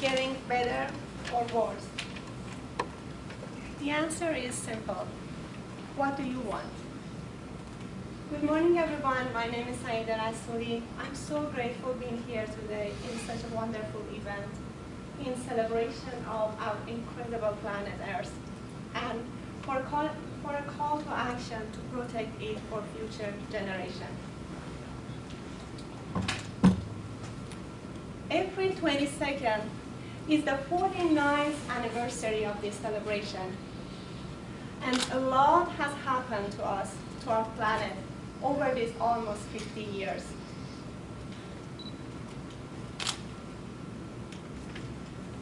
getting better or worse? The answer is simple. What do you want? Good morning, everyone. My name is Saeideh Rasouli. I'm so grateful being here today in such a wonderful event in celebration of our incredible planet Earth and for a call to action to protect it for future generations. April 22nd is the 49th anniversary of this celebration. And a lot has happened to us, to our planet, over these almost 50 years.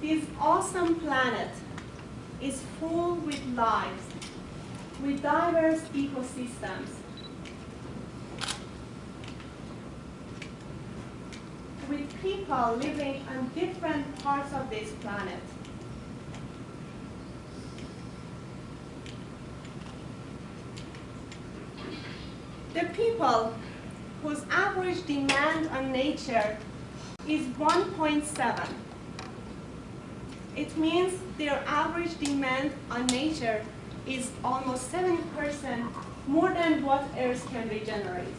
This awesome planet is full with lives, with diverse ecosystems, with people living on different parts of this planet. The people whose average demand on nature is 1.7. It means their average demand on nature is almost 70% more than what Earth can regenerate.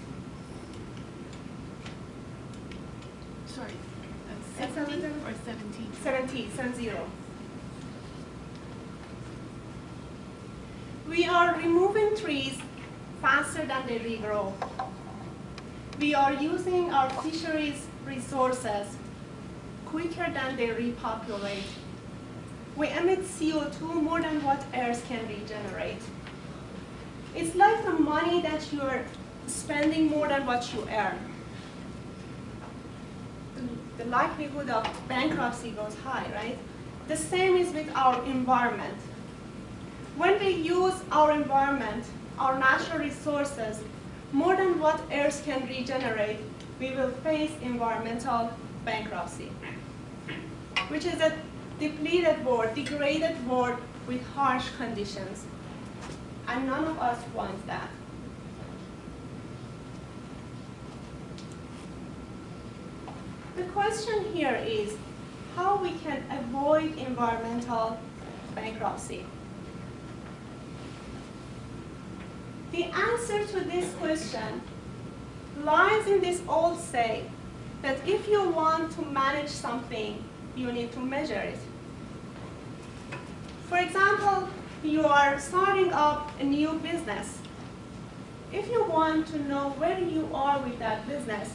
Sorry, 70 or 17? 70. We are removing trees faster than they regrow. We are using our fisheries resources quicker than they repopulate. We emit CO2 more than what Earth can regenerate. It's like the money that you're spending more than what you earn. The likelihood of bankruptcy goes high, right? The same is with our environment. When we use our environment, our natural resources, more than what Earth can regenerate, we will face environmental bankruptcy, which is a depleted world, degraded world with harsh conditions. And none of us want that. The question here is how we can avoid environmental bankruptcy. The answer to this question lies in this old saying that if you want to manage something, you need to measure it. For example, you are starting up a new business. If you want to know where you are with that business,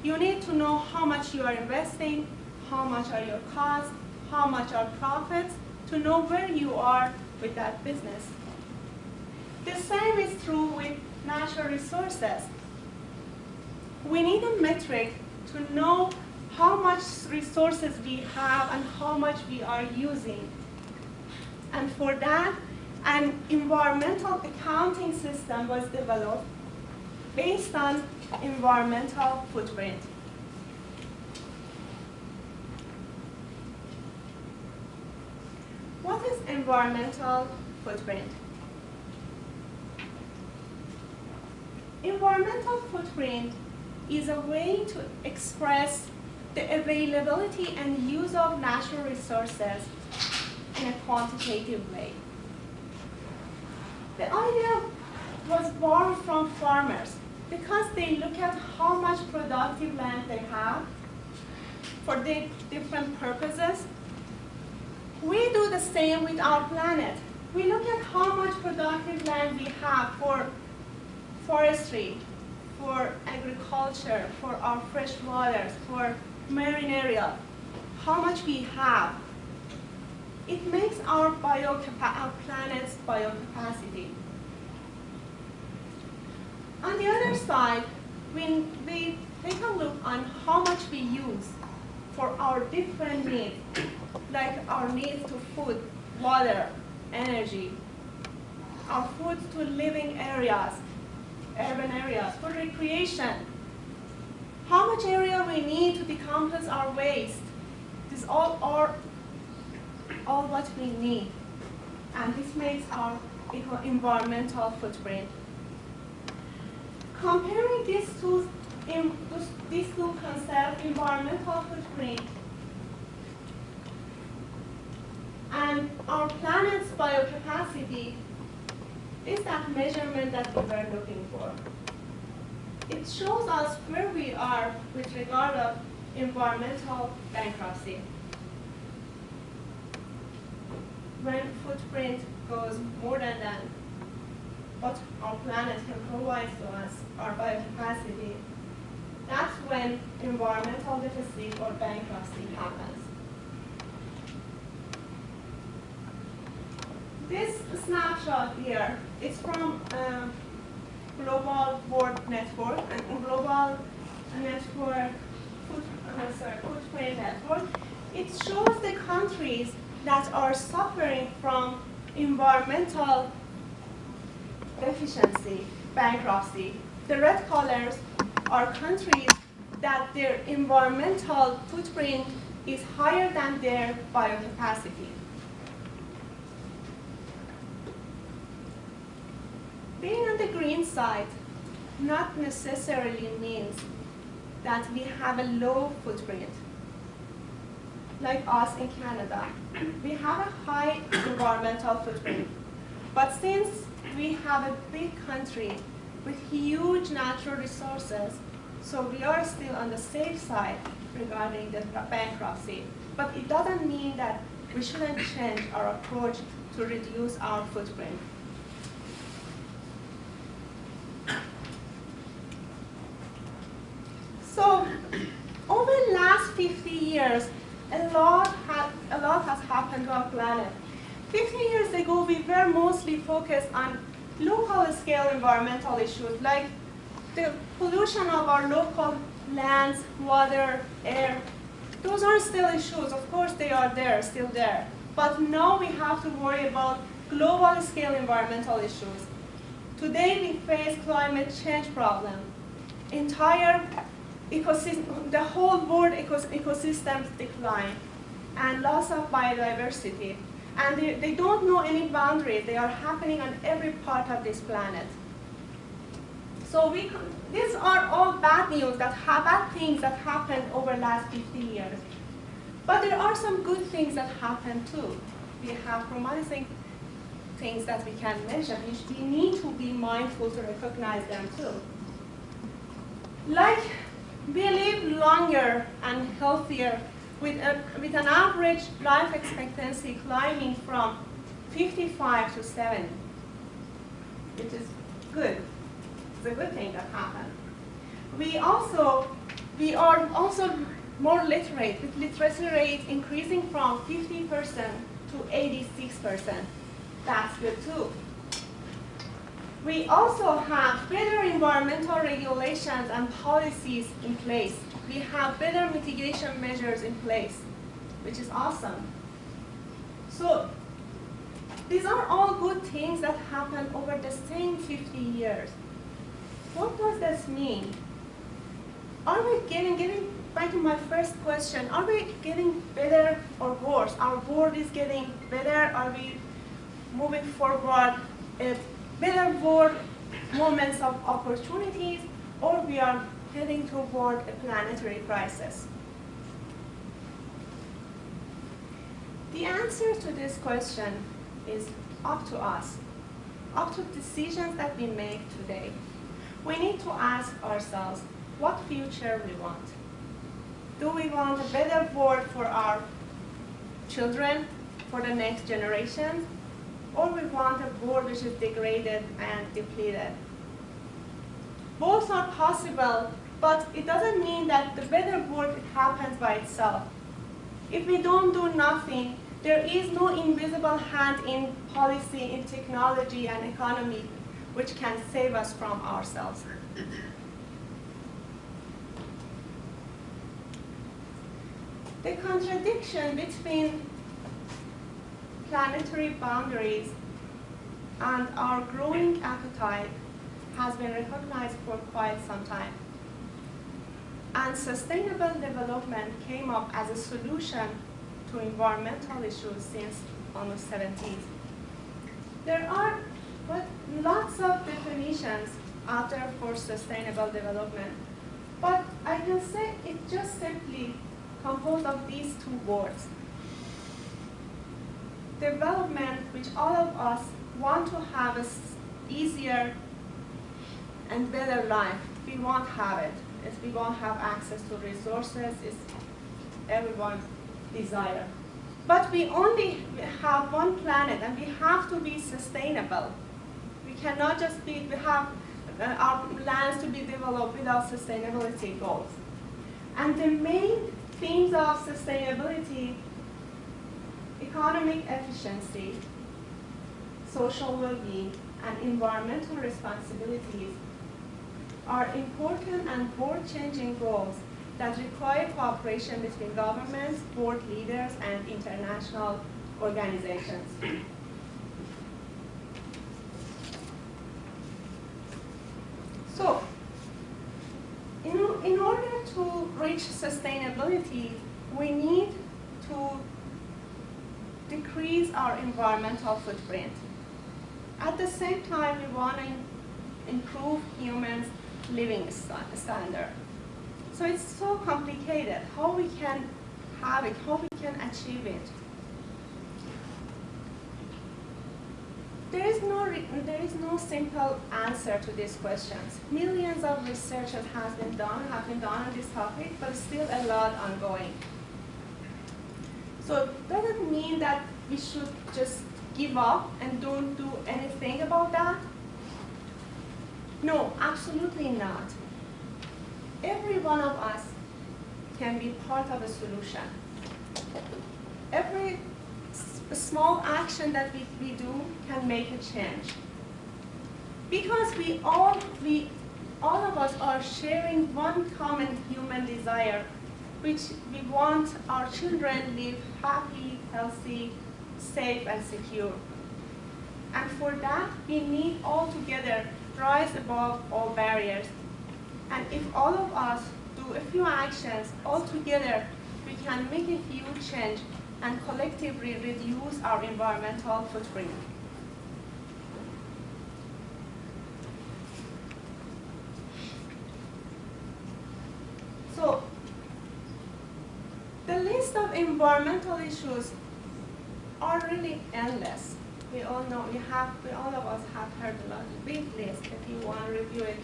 you need to know how much you are investing, how much are your costs, how much are profits, to know where you are with that business. The same is true with natural resources. We need a metric to know how much resources we have and how much we are using. And for that, an environmental accounting system was developed based on environmental footprint. What is environmental footprint? Environmental footprint is a way to express the availability and use of natural resources in a quantitative way. The idea was born from farmers because they look at how much productive land they have for their different purposes. We do the same with our planet. We look at how much productive land we have for forestry, for agriculture, for our fresh waters, for marine area, how much we have. It makes our planet's biocapacity. On the other side, when we take a look on how much we use for our different needs, like our needs to food, water, energy, our food to living areas, urban areas, for recreation, how much area we need to decompose our waste. This all what we need. And this makes our environmental footprint. Comparing these two concepts, environmental footprint our planet's biocapacity is that measurement that we were looking for. It shows us where we are with regard of environmental bankruptcy. When footprint goes more than what our planet can provide to us, our biocapacity, that's when environmental deficit or bankruptcy happens. This snapshot here is from Global World Network and Global Network Footprint Network. It shows the countries that are suffering from environmental deficiency, bankruptcy. The red colors are countries that their environmental footprint is higher than their biocapacity. Being on the green side not necessarily means that we have a low footprint. Like us in Canada, we have a high environmental footprint. But since we have a big country with huge natural resources, so we are still on the safe side regarding the bankruptcy. But it doesn't mean that we shouldn't change our approach to reduce our footprint. So, over the last 50 years, a lot has happened to our planet. 50 years ago, we were mostly focused on local scale environmental issues, like the pollution of our local lands, water, air. Those are still issues. Of course, they are there, still there. But now we have to worry about global scale environmental issues. Today, we face climate change problem. Entire ecosystem, the whole world ecosystems decline, and loss of biodiversity. And they don't know any boundaries. They are happening on every part of this planet. So these are all bad news, bad things that happened over the last 50 years. But there are some good things that happen too. We have promising things that we can measure. We need to be mindful to recognize them too. Like, we live longer and healthier with an average life expectancy climbing from 55 to 70, which is good. It's a good thing that happened. We are also more literate, with literacy rate increasing from 50% to 86%. That's good too. We also have better environmental regulations and policies in place. We have better mitigation measures in place, which is awesome. So these are all good things that happened over the same 50 years. What does this mean? Are we getting back to my first question, are we getting better or worse? Our world is getting better? Are we moving forward a better world, moments of opportunities, or we are heading toward a planetary crisis? The answer to this question is up to us, up to decisions that we make today. We need to ask ourselves what future we want. Do we want a better world for our children, for the next generation, or we want a world which is degraded and depleted? Both are possible, but it doesn't mean that the better world happens by itself. If we don't do nothing, there is no invisible hand in policy, in technology and economy which can save us from ourselves. The contradiction between planetary boundaries and our growing appetite has been recognized for quite some time. And sustainable development came up as a solution to environmental issues since almost 70s. There are lots of definitions out there for sustainable development, but I can say it just simply composed of these two words. development which all of us want to have an easier and better life. We won't have it. If we won't have access to resources, it's everyone's desire. But we only have one planet, and we have to be sustainable. We cannot just have our lands to be developed without sustainability goals. And the main themes of sustainability: economic efficiency, social well-being, and environmental responsibilities are important and world-changing goals that require cooperation between governments, board leaders, and international organizations. So, in order to reach sustainability, we need to decrease our environmental footprint. At the same time, we want to improve humans' living standard. So it's so complicated how we can have it, how we can achieve it. There is no simple answer to these questions. Millions of researches have been done on this topic, but still a lot ongoing. So does it mean that we should just give up and don't do anything about that? No, absolutely not. Every one of us can be part of a solution. Every small action that we do can make a change. Because all of us are sharing one common human desire, which we want our children live happy, healthy, safe, and secure. And for that, we need all together rise above all barriers. And if all of us do a few actions all together, we can make a huge change and collectively reduce our environmental footprint. So, the list of environmental issues are really endless. We all know, all of us have heard a lot, a big list. If you want to review it,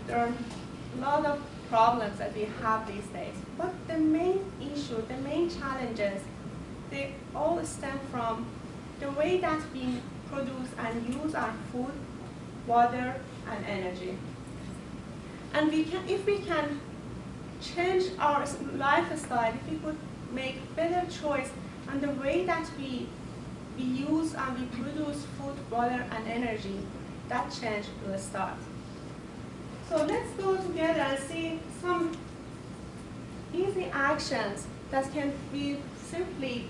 there are a lot of problems that we have these days. But the main issue, the main challenges, they all stem from the way that we produce and use our food, water, and energy. And if we can change our lifestyle, if we could make better choice on the way that we use and we produce food, water, and energy, that change will start. So let's go together and see some easy actions that can be simply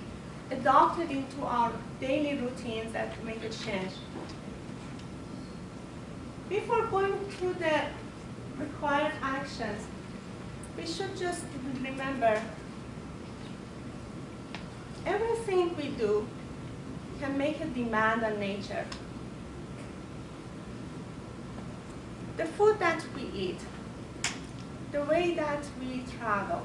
adopted into our daily routines that make a change. Before going through the required actions, we should just remember everything we do can make a demand on nature. The food that we eat, the way that we travel,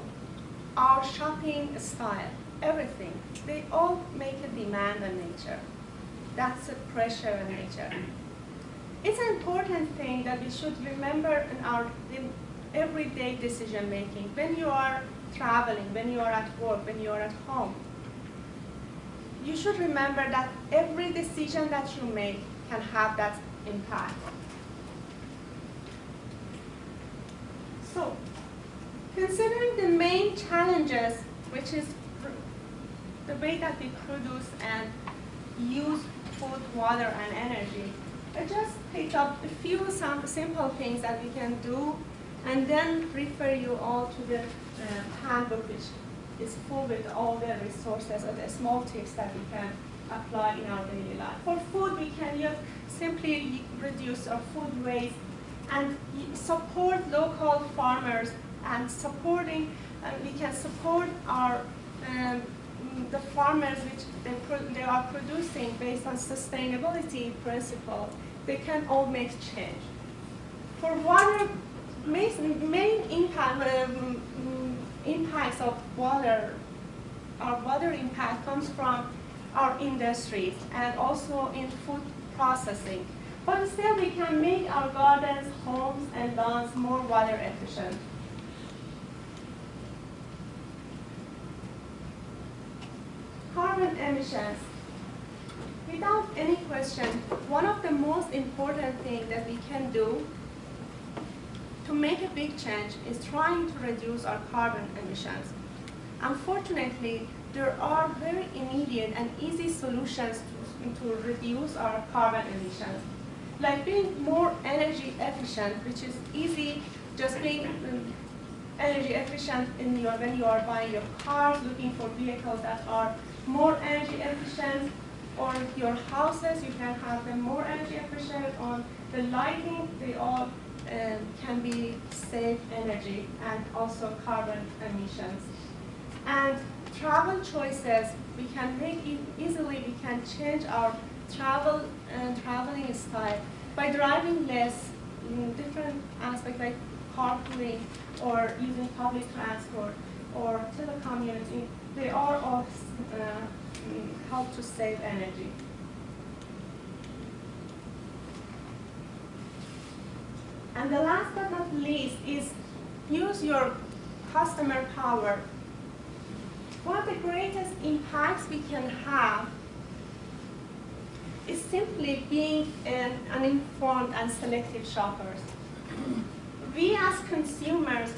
our shopping style, everything, they all make a demand on nature. That's a pressure on nature. It's an important thing that we should remember in everyday decision making. When you are traveling, when you are at work, when you are at home, you should remember that every decision that you make can have that impact. So, considering the main challenges, which is the way that we produce and use food, water, and energy, I just picked up a few simple things that we can do, and then refer you all to the handbook, which is full with all the resources or the small tips that we can apply in our daily life. For food, we can just simply reduce our food waste and support local farmers, and we can support our the farmers which they are producing based on sustainability principle. They can all make change. For water, main impacts of water, our water impact comes from our industries and also in food processing. But still we can make our gardens, homes, and lawns more water efficient. Carbon emissions. Without any question, one of the most important things that we can do to make a big change is trying to reduce our carbon emissions. Unfortunately, there are very immediate and easy solutions to reduce our carbon emissions, like being more energy efficient, which is easy, just being energy efficient when you are buying your cars, looking for vehicles that are more energy efficient, or your houses, you can have them more energy efficient. On the lighting, they all can be save energy and also carbon emissions. And travel choices, we can make it easily, we can change our traveling style by driving less in different aspects like carpooling or using public transport or telecommuting. They all help to save energy. And the last but not least is use your customer power. One of the greatest impacts we can have is simply being uninformed and selective shoppers. We as consumers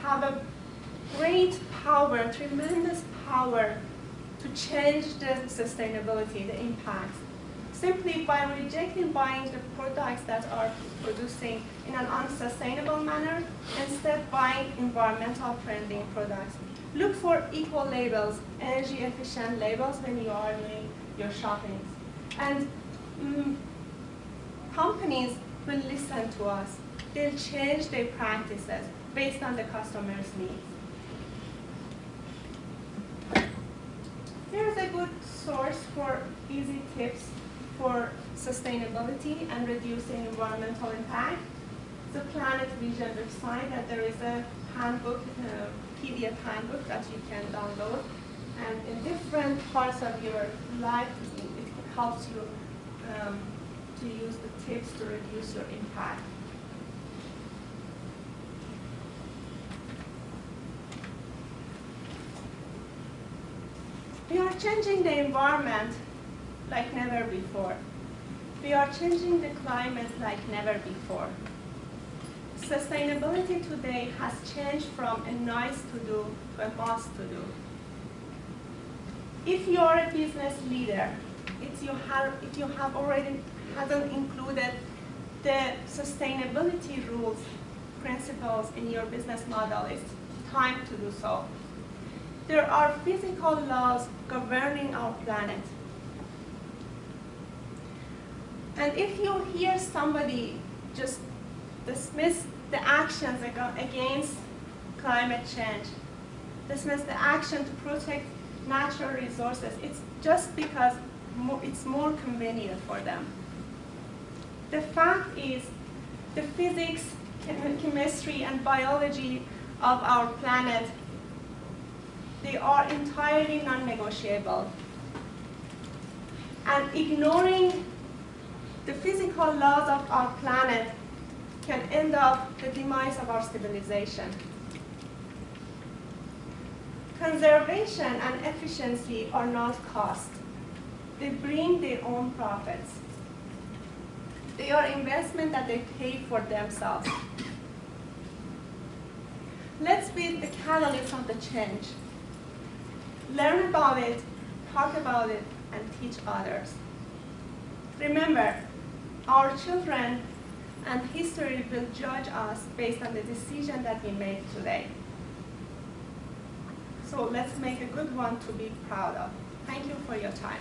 have a great power, tremendous power to change the sustainability, the impacts, simply by rejecting buying the products that are producing in an unsustainable manner, instead buying environmental friendly products. Look for eco labels, energy efficient labels when you are doing your shopping. And companies will listen to us. They'll change their practices based on the customer's needs. Here's a good source for easy tips for sustainability and reducing environmental impact. The Planet Vision website, that there is a handbook, PDF handbook that you can download. And in different parts of your life, it helps you to use the tips to reduce your impact. We are changing the environment like never before. We are changing the climate like never before. Sustainability today has changed from a nice to do to a must to do. If you are a business leader, if you have already hasn't included the sustainability rules, principles in your business model, it's time to do so. There are physical laws governing our planet. And if you hear somebody just dismiss the actions against climate change, dismiss the action to protect natural resources, it's just because it's more convenient for them. The fact is, the physics, chemistry, and biology of our planet, they are entirely non-negotiable. And ignoring the physical laws of our planet can end up the demise of our civilization. Conservation and efficiency are not cost. They bring their own profits. They are investment that they pay for themselves. Let's be the catalyst of the change. Learn about it, talk about it, and teach others. Remember, our children and history will judge us based on the decision that we made today. So let's make a good one to be proud of. Thank you for your time.